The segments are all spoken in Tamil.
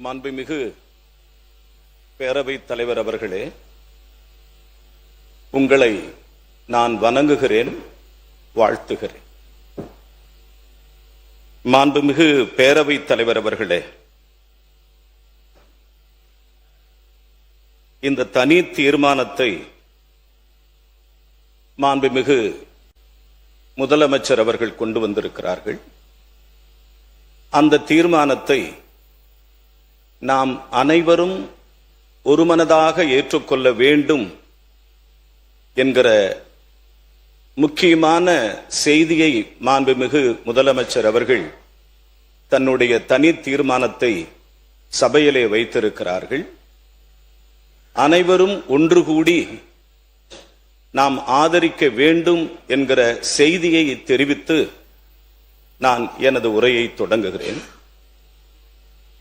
மாண்புமிகு பேரவைத் தலைவர் அவர்களே, உங்களை நான் வணங்குகிறேன், வாழ்த்துகிறேன். மாண்புமிகு பேரவைத் தலைவர் அவர்களே, இந்த தனி தீர்மானத்தை மாண்புமிகு முதலமைச்சர் அவர்கள் கொண்டு வந்திருக்கிறார்கள். அந்த தீர்மானத்தை நாம் அனைவரும் ஒருமனதாக ஏற்றுக்கொள்ள வேண்டும் என்கிற முக்கியமான செய்தியை மாண்புமிகு முதலமைச்சர் அவர்கள் தன்னுடைய தனி தீர்மானத்தை சபையிலே வைத்திருக்கிறார்கள். அனைவரும் ஒன்று கூடி நாம் ஆதரிக்க வேண்டும் என்கிற செய்தியை தெரிவித்து நான் எனது உரையை தொடங்குகிறேன்.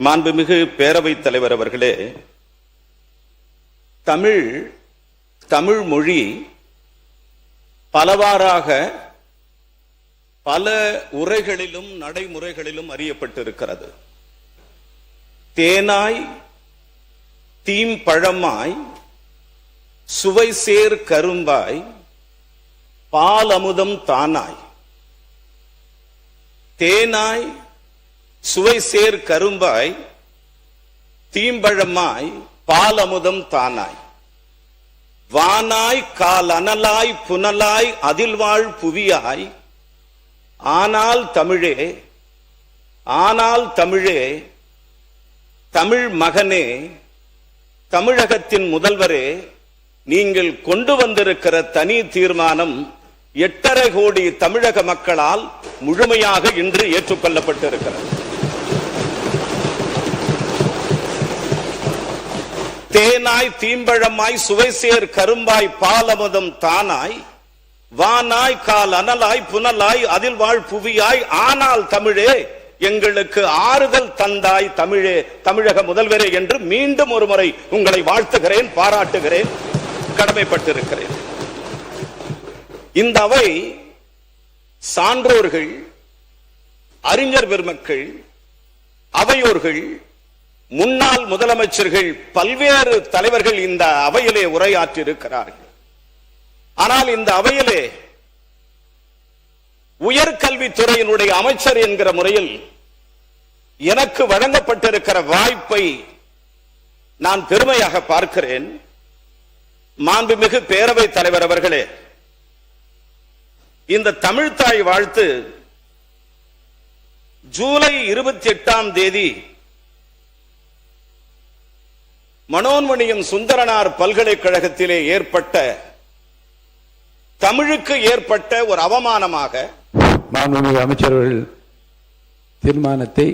மாண்புமிகு பேரவைத் தலைவர் அவர்களே, தமிழ் மொழி பலவாறாக பல உரைகளிலும் நடைமுறைகளிலும் அறியப்பட்டிருக்கிறது. தேனாய் தீம்பழமாய் சுவை சேர் கரும்பாய் பால் அமுதம் தானாய். தேனாய் சுவை சேர் கரும்பாய் தீம்பழமாய் பால் அமுதம் தானாய். வானாய் கால் அனலாய் புனலாய் அதில் வாழ் புவியாய். ஆனால் தமிழே, ஆனால் தமிழே, தமிழ் மகனே, தமிழகத்தின் முதல்வரே, நீங்கள் கொண்டு வந்திருக்கிற தனி தீர்மானம் 8.5 கோடி தமிழக மக்களால் முழுமையாக இன்று ஏற்றுக்கொள்ளப்பட்டிருக்கிறது. தேனாய் தீம்பழமாய் சுவைசேர் கரும்பாய் பாலமுதம் தானாய். வானாய் கால் அனலாய் புனலாய் அதில் வாழ் புவியாய். ஆனால் தமிழே, எங்களுக்கு ஆறுதல் தந்தாய் தமிழே, தமிழக முதல்வரே என்று மீண்டும் ஒரு முறை உங்களை வாழ்த்துகிறேன், பாராட்டுகிறேன், கடமைப்பட்டிருக்கிறேன். இந்த அவை சான்றோர்கள், அறிஞர் பெருமக்கள், அவையோர்கள், முன்னாள் முதலமைச்சர்கள், பல்வேறு தலைவர்கள் இந்த அவையிலே உரையாற்றி இருக்கிறார்கள். ஆனால் இந்த அவையிலே உயர்கல்வித்துறையினுடைய அமைச்சர் என்கிற முறையில் எனக்கு வழங்கப்பட்டிருக்கிற வாய்ப்பை நான் பெருமையாக பார்க்கிறேன். மாண்புமிகு பேரவைத் தலைவர் அவர்களே, இந்த தமிழ்த்தாய் வாழ்த்து ஜூலை 28ஆம் தேதி மனோன்மணியம் சுந்தரனார் பல்கலைக்கழகத்திலே ஏற்பட்ட தமிழுக்கு ஏற்பட்ட ஒரு அவமானமாக மாண்புமிகு அமைச்சர்கள் தீர்மானத்தை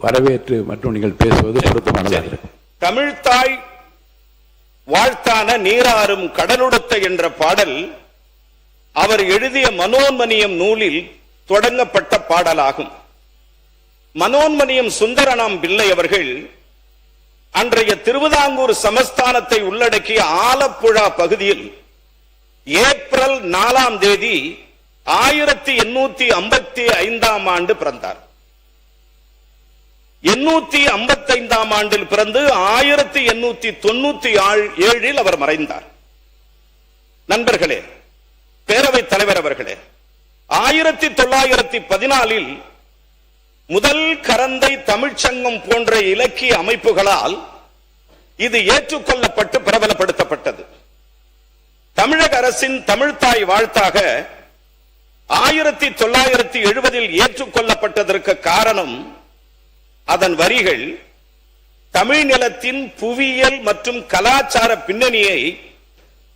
வரவேற்று மற்றும் நீங்கள் பேசுவது பொருத்தமானது. தமிழ்த்தாய் வாழ்த்தான நீராறும் கடலுடுத்த என்ற பாடல் அவர் எழுதிய மனோன்மணியம் நூலில் தொடங்கப்பட்ட பாடலாகும். மனோன்மணியம் சுந்தரனாம் பிள்ளை அவர்கள் அன்றைய திருவிதாங்கூர் சமஸ்தானத்தை உள்ளடக்கிய ஆலப்புழா பகுதியில் ஏப்ரல் 4ஆம் தேதி 1855ஆம் ஆண்டு பிறந்தார். 855ஆம் ஆண்டில் பிறந்து 1897 அவர் மறைந்தார். நண்பர்களே, பேரவைத் தலைவர் அவர்களே, 1914 முதல் கரந்தை தமிழ்ச்சங்கம் போன்ற இலக்கிய அமைப்புகளால் இது ஏற்றுக்கொள்ளப்பட்டு பிரபலப்படுத்தப்பட்டது. தமிழக அரசின் தமிழ்த்தாய் வாழ்த்தாக 1970 ஏற்றுக்கொள்ளப்பட்டதற்கு காரணம் அதன் வரிகள் தமிழ் நிலத்தின் புவியியல் மற்றும் கலாச்சார பின்னணியை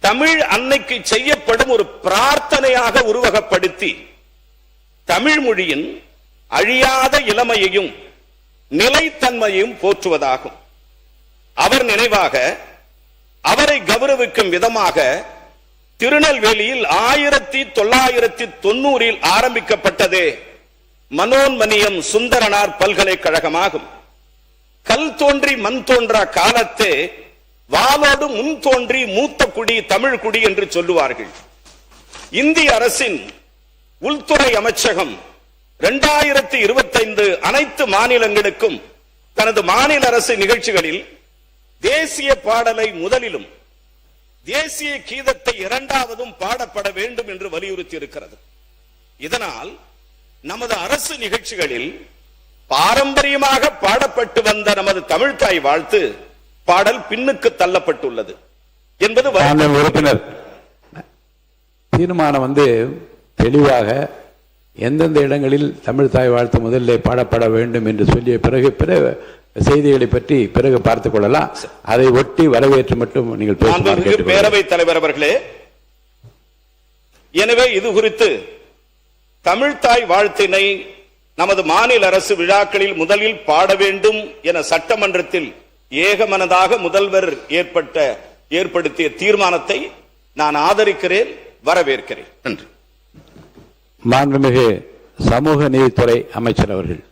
தமிழ் அன்னைக்கு செய்யப்படும் ஒரு பிரார்த்தனையாக உருவகப்படுத்தி தமிழ் மொழியின் அழியாத இளமையையும் நிலைத்தன்மையையும் போற்றுவதாகும். அவர் நினைவாக, அவரை கௌரவிக்கும் விதமாக திருநெல்வேலியில் 1990 ஆரம்பிக்கப்பட்டதே மனோன்மணியம் சுந்தரனார் பல்கலைக்கழகமாகும். கல் தோன்றி மண் தோன்றா காலத்தே வாளோடு முன் தோன்றி மூத்த குடி தமிழ் குடி என்று சொல்லுவார்கள். இந்திய அரசின் உள்துறை அமைச்சகம் 2025 அனைத்து மாநிலங்களுக்கும் தனது மாநில அரசு நிகழ்ச்சிகளில் தேசிய பாடலை முதலிலும் தேசிய கீதத்தை இரண்டாவதும் பாடப்பட வேண்டும் என்று வலியுறுத்தி இருக்கிறது. இதனால் நமது அரசு நிகழ்ச்சிகளில் பாரம்பரியமாக பாடப்பட்டு வந்த நமது தமிழ்தாய் வாழ்த்து பாடல் பின்னுக்கு தள்ளப்பட்டுள்ளது என்பது உறுப்பினர் தீர்மானம் தெளிவாக எந்தெந்த இடங்களில் தமிழ்தாய் வாழ்த்து முதலிலே பாடப்பட வேண்டும் என்று சொல்லிய பிறகு பிற செய்திகளை பற்றி பிறகு பார்த்துக் கொள்ளலாம். அதை ஒட்டி வரவேற்று மட்டும் நீங்கள் பேசுமாறு பேரவைத் தலைவர் அவர்களே, எனவே இது குறித்து தமிழ்தாய் வாழ்த்தினை நமது மாநில அரசு விழாக்களில் முதலில் பாட வேண்டும் என சட்டமன்றத்தில் ஏகமனதாக முதல்வர் ஏற்படுத்திய தீர்மானத்தை நான் ஆதரிக்கிறேன், வரவேற்கிறேன். நன்றி. மாண்புமிகு சமூக நீதித்துறை அமைச்சர் அவர்கள்.